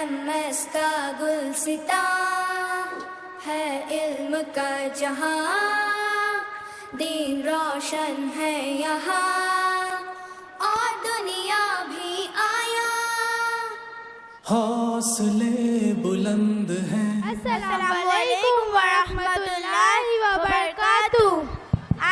MS का गुलसिता है इल्म का जहां, दीन रोशन है यहाँ और दुनिया भी आया। हौसले बुलंद हैं। Assalamualaikum warahmatullahi wabarakatuh.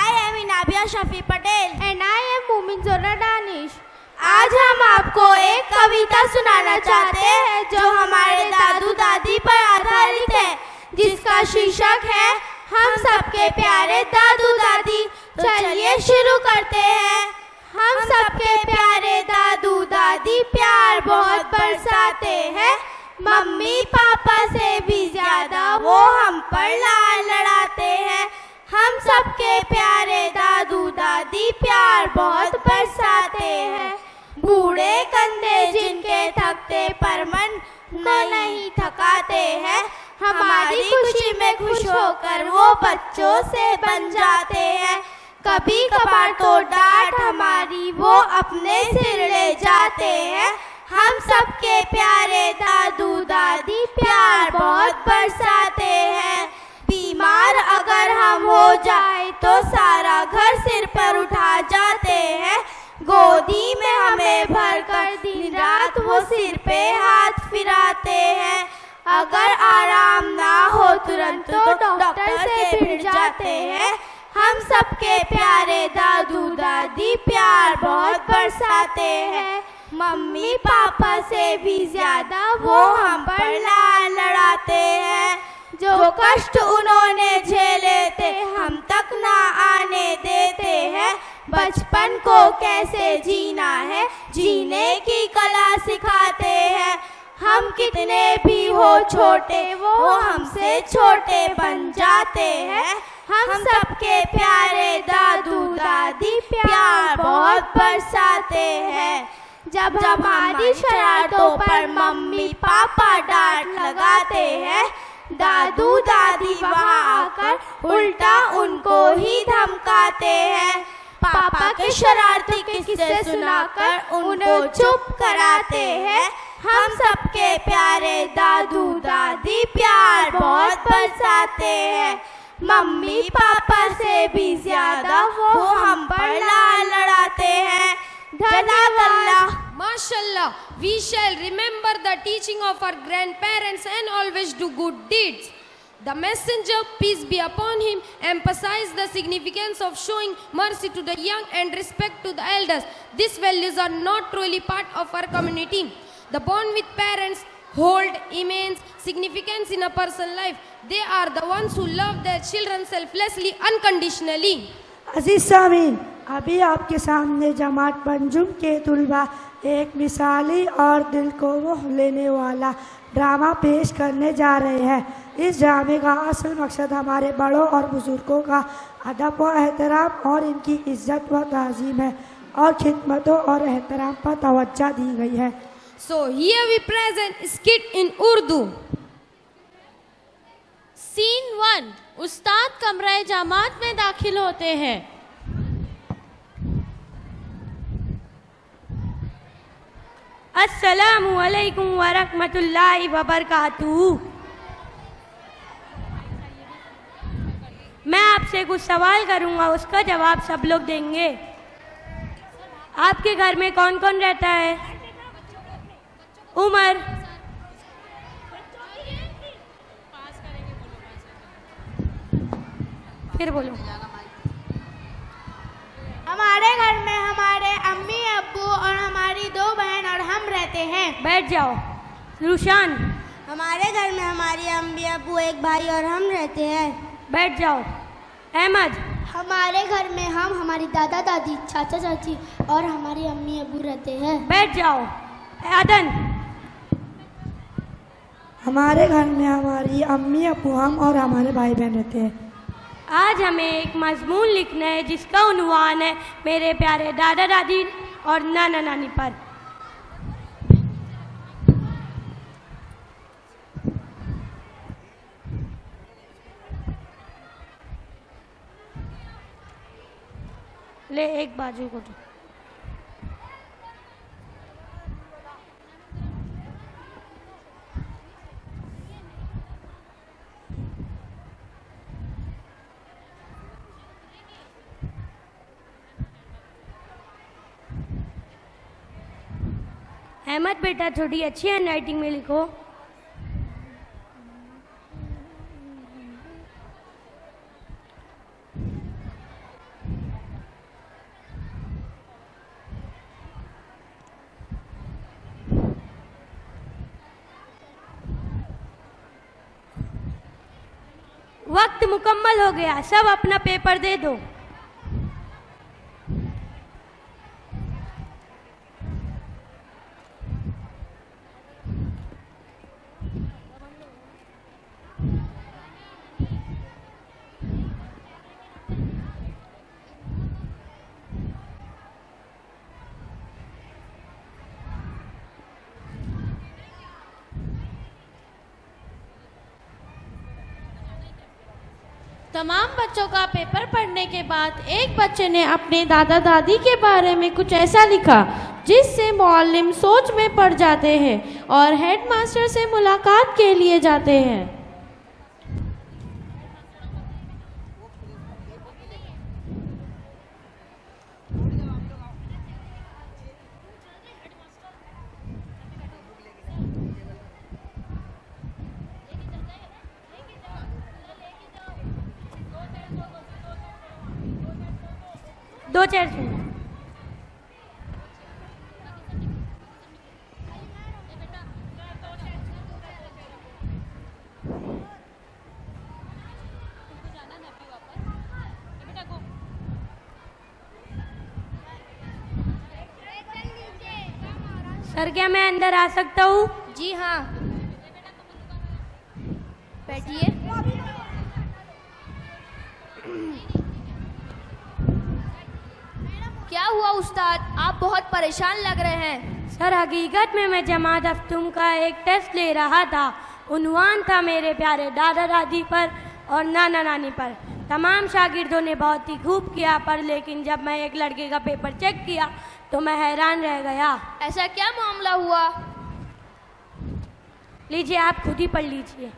I am Inabia Shafi Patel and I am Mumin Zora Danish. आज हम आपको एक कविता सुनाना चाहते हैं जो हमारे दादू दादी पर आधारित है, जिसका शीर्षक है हम सबके प्यारे दादू दादी। चलिए शुरू करते हैं। हम सबके प्यारे दादू दादी प्यार बहुत बरसाते हैं, मम्मी पापा से भी ज्यादा वो हम पर लाड लड़ाते हैं। हम सबके प्यारे दादू दादी प्यार बहुत बरसाते हैं, बूढ़े कंधे जिनके थकते पर मन को नहीं थकाते हैं। हमारी खुशी में खुश होकर वो बच्चों से बन जाते हैं, कभी कभार तो डांट हमारी वो अपने सिर ले जाते हैं। हम सबके प्यारे दादू दादी प्यार बहुत बरसाते हैं, बीमार अगर हम हो जाए तो सारा घर सिर पर उठा जाते हैं। गोदी में हमें भरकर दिन रात वो सिर पे हाथ फिराते हैं, अगर आराम ना हो तुरंत तो डॉक्टर से भिड़ जाते हैं। हम सबके प्यारे दादू दादी प्यार बहुत बरसाते हैं, मम्मी पापा से भी ज्यादा वो हम पर लाड लड़ाते हैं। जो कष्ट उन्होंने झेले थे हम तक ना आने देते हैं, बचपन को कैसे जीना है जीने की कला सिखाते हैं। हम कितने भी हो छोटे वो हमसे छोटे बन जाते हैं। हम सबके प्यारे दादू दादी प्यार बहुत बरसाते हैं, जब हमारी शरारतों पर मम्मी पापा डांट लगाते हैं, दादू दादी वहाँ आकर उल्टा उनको ही धमकाते हैं। पापा के शरारती किस्से सुनाकर उनको चुप कराते हैं। हम सबके प्यारे दादू दादी प्यार बहुत बरसाते हैं, मम्मी पापा से भी ज्यादा वो हम पर लाड लड़ाते हैं। धन्यवाद। Mashallah, we shall remember the teaching of our grandparents and always do good deeds. The messenger, peace be upon him, emphasized the significance of showing mercy to the young and respect to the elders. These values are not truly part of our community. The bond with parents hold immense significance in a person's life. They are the ones who love their children selflessly, unconditionally. अजीज सामीन, अभी आपके सामने जमात पंजुम के तुलबा एक मिसाली और दिल को मोह लेने वाला ड्रामा पेश करने जा रहे हैं। इस ड्रामे का असल मकसद हमारे बड़ों और बुजुर्गों का अदब व एहतराम और इनकी इज्जत व ताज़ीम है और खिदमतों और एहतराम पर तवज्जो दी गई है। So here we present skit in Urdu. Scene 1, उस्ताद कमरा जमात में दाखिल होते हैं। अस्सलामु अलैकुम वरहमतुल्लाहि वबरकातुहू। मैं आपसे कुछ सवाल करूंगा, उसका जवाब सब लोग देंगे। आपके घर में कौन कौन रहता है? उमर, फिर बोलो। हमारे घर में हमारे अम्मी अब्बू और हमारी 2 बहन और हम रहते हैं। बैठ जाओ। रुशान, हमारे घर में हमारी अम्मी अब्बू, एक भाई और हम रहते हैं। बैठ जाओ। अहमद, हमारे घर में हम, हमारी दादा दादी, चाचा चाची और हमारी अम्मी अब्बू रहते हैं। बैठ जाओ। आदन, हमारे घर में हमारी अम्मी अब्बू, हम और हमारे भाई बहन रहते हैं। आज हमें एक मजमून लिखना है जिसका उन्वान है मेरे प्यारे दादा दादी और नाना नानी पर। ले एक बाजू को तो। अहमद बेटा थोड़ी अच्छी हैंडराइटिंग में लिखो। वक्त मुकम्मल हो गया, सब अपना पेपर दे दो। तमाम बच्चों का पेपर पढ़ने के बाद एक बच्चे ने अपने दादा दादी के बारे में कुछ ऐसा लिखा जिससे मौलिम सोच में पड़ जाते हैं और हेडमास्टर से मुलाकात के लिए जाते हैं। दो चेयर सुनो। सर क्या मैं अंदर आ सकता हूँ? जी हाँ, बैठिए। क्या हुआ उस्ताद, आप बहुत परेशान लग रहे हैं। सर हकीकत में मैं जमात हफ्तुम का एक टेस्ट ले रहा था। उन्वान था मेरे प्यारे दादा दादी पर और नाना नानी पर। तमाम शागिर्दों ने बहुत ही खूब किया, पर लेकिन जब मैं एक लड़के का पेपर चेक किया तो मैं हैरान रह गया। ऐसा क्या मामला हुआ? लीजिए आप खुद ही पढ़ लीजिए।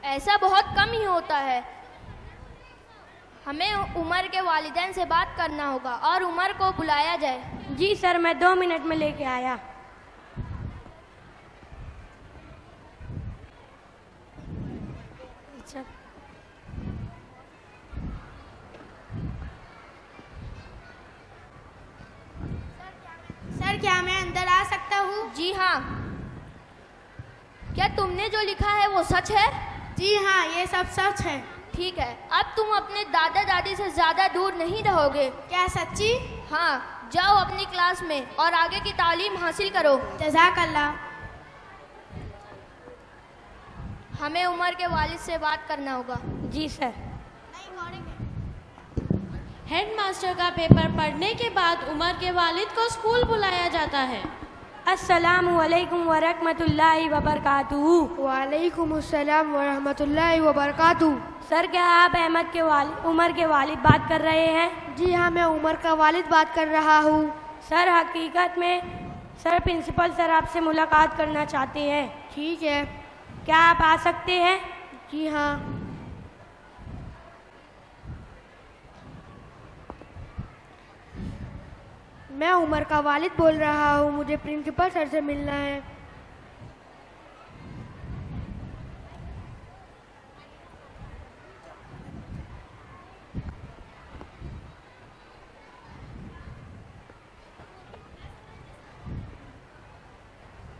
ऐसा बहुत कम ही होता है। हमें उमर के वालिदैन से बात करना होगा और उमर को बुलाया जाए। जी सर, मैं 2 मिनट में लेके आया। अच्छा सर क्या मैं अंदर आ सकता हूँ? जी हाँ। क्या तुमने जो लिखा है वो सच है? जी हाँ, ये सब सच है। ठीक है, अब तुम अपने दादा दादी से ज्यादा दूर नहीं रहोगे। क्या सच्ची? हाँ, जाओ अपनी क्लास में और आगे की तालीम हासिल करो। जज़ाकल्लाह। हमें उमर के वालिद से बात करना होगा। जी सर। हेडमास्टर का पेपर पढ़ने के बाद उमर के वालिद को स्कूल बुलाया जाता है। अस्सलामु अलैकुम व रहमतुल्लाहि व बरकातुहू। वालेकुम अस्सलाम व रहमतुल्लाहि व बरकातुहू। सर क्या आप अहमद के उमर के वालिद बात कर रहे हैं? जी हाँ, मैं उमर का वालिद बात कर रहा हूँ। सर हकीकत में सर प्रिंसिपल सर आपसे मुलाकात करना चाहते हैं। ठीक है। क्या आप आ सकते हैं? जी हाँ। मैं उमर का वालिद बोल रहा हूँ, मुझे प्रिंसिपल सर से मिलना है।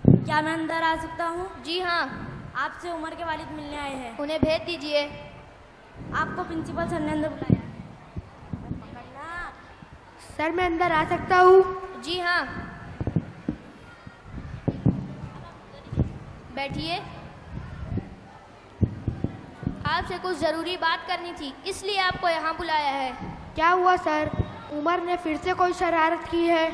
क्या मैं अंदर आ सकता हूँ? जी हाँ। आपसे उमर के वालिद मिलने आए हैं। उन्हें भेज दीजिए। आपको प्रिंसिपल सर ने अंदर बुलाया। सर मैं अंदर आ सकता हूँ? जी हाँ, बैठिए। आपसे कुछ ज़रूरी बात करनी थी, इसलिए आपको यहाँ बुलाया है। क्या हुआ सर? उमर ने फिर से कोई शरारत की है?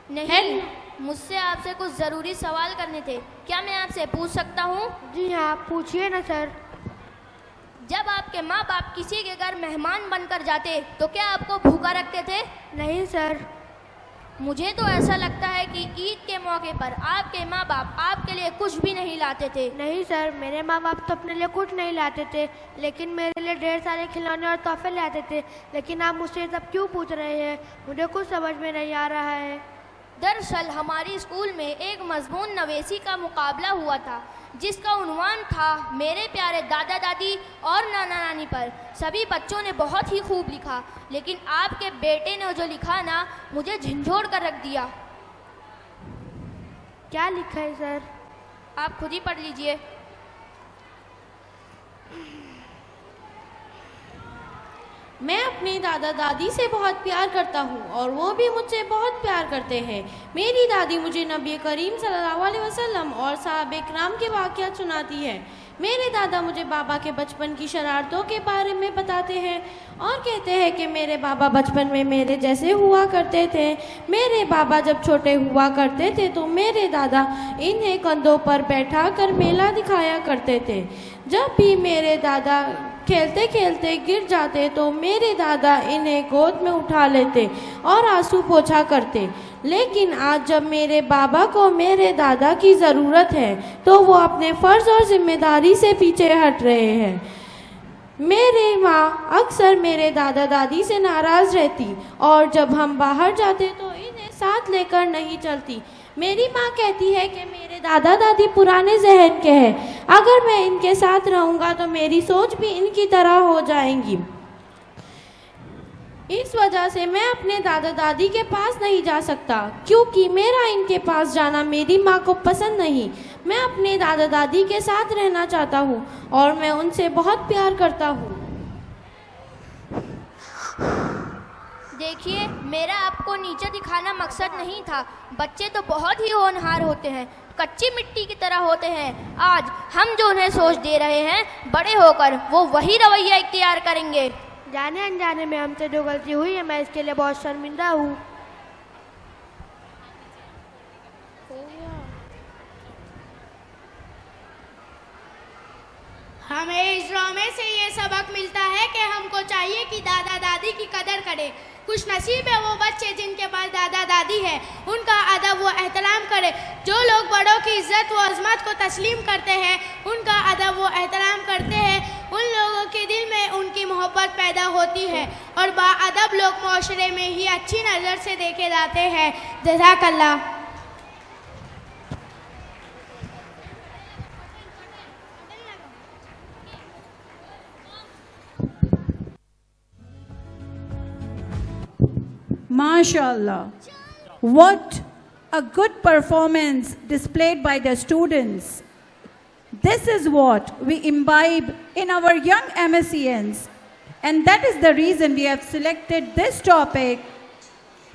नहीं, मुझसे आपसे कुछ ज़रूरी सवाल करने थे। क्या मैं आपसे पूछ सकता हूँ? जी हाँ, पूछिए ना सर। जब आपके माँ बाप किसी के घर मेहमान बनकर जाते तो क्या आपको भूखा रखते थे? नहीं सर। मुझे तो ऐसा लगता है कि ईद के मौके पर आपके माँ बाप आपके लिए कुछ भी नहीं लाते थे। नहीं सर, मेरे माँ बाप तो अपने लिए कुछ नहीं लाते थे, लेकिन मेरे लिए ढेर सारे खिलौने और तोहफे लाते थे। लेकिन आप मुझसे ये सब क्यों पूछ रहे हैं? मुझे कुछ समझ में नहीं आ रहा है। दरअसल हमारी स्कूल में एक मजमून नवेसी का मुकाबला हुआ था, जिसका उन्वान था मेरे प्यारे दादा दादी और नाना नानी पर। सभी बच्चों ने बहुत ही खूब लिखा, लेकिन आपके बेटे ने जो लिखा ना, मुझे झंझोड़ कर रख दिया। क्या लिखा है सर? आप खुद ही पढ़ लीजिए। मैं अपने दादा दादी से बहुत प्यार करता हूँ और वो भी मुझसे बहुत प्यार करते हैं। मेरी दादी मुझे नबी करीम सल्लल्लाहु अलैहि वसल्लम और साहबे किराम के वाक़यात सुनाती है। मेरे दादा मुझे बाबा के बचपन की शरारतों के बारे में बताते हैं और कहते हैं कि मेरे बाबा बचपन में मेरे जैसे हुआ करते थे। मेरे बाबा जब छोटे हुआ करते थे तो मेरे दादा इन्हें कंधों पर बैठा कर मेला दिखाया करते थे। जब भी मेरे दादा खेलते खेलते गिर जाते तो मेरे दादा इन्हें गोद में उठा लेते और आंसू पोंछा करते। लेकिन आज जब मेरे बाबा को मेरे दादा की ज़रूरत है तो वो अपने फ़र्ज़ और ज़िम्मेदारी से पीछे हट रहे हैं। मेरी माँ अक्सर मेरे दादा दादी से नाराज़ रहती और जब हम बाहर जाते तो इन्हें साथ लेकर नहीं चलती। मेरी माँ कहती है कि मेरे दादा दादी पुराने जहन के हैं, अगर मैं इनके साथ रहूँगा तो मेरी सोच भी इनकी तरह हो जाएंगी। इस वजह से मैं अपने दादा दादी के पास नहीं जा सकता, क्योंकि मेरा इनके पास जाना मेरी माँ को पसंद नहीं। मैं अपने दादा दादी के साथ रहना चाहता हूँ और मैं उनसे बहुत प्यार करता हूँ। देखिए, मेरा आपको नीचे दिखाना मकसद नहीं था। बच्चे तो बहुत ही होनहार होते हैं, कच्ची मिट्टी की तरह होते हैं। आज हम जो उन्हें सोच दे रहे हैं, बड़े होकर वो वही रवैया इख्तियार करेंगे। जाने अनजाने में हमसे जो गलती हुई है, मैं इसके लिए बहुत शर्मिंदा हूँ। हमें इस ड्रामे से ये सबक मिलता है कि हमको चाहिए कि दादा दादी की कदर करें। खुश नसीब है वो बच्चे जिनके पास दादा दादी है, उनका अदब व एहतराम करें। जो लोग बड़ों की इज्जत व अजमत को तस्लीम करते हैं, उनका अदब व एहतराम करते हैं, उन लोगों के दिल में उनकी मोहब्बत पैदा होती है और बाअदब लोग माशरे में ही अच्छी नज़र से देखे जाते हैं। जज़ाकल्लाह। MashaAllah. What a good performance displayed by the students. This is what we imbibe in our young MSCNs, and that is the reason we have selected this topic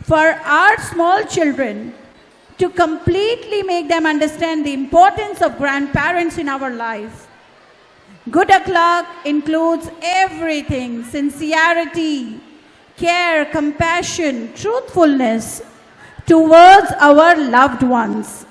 for our small children to completely make them understand the importance of grandparents in our life. Good akhlaq includes everything: sincerity, care, compassion, truthfulness towards our loved ones.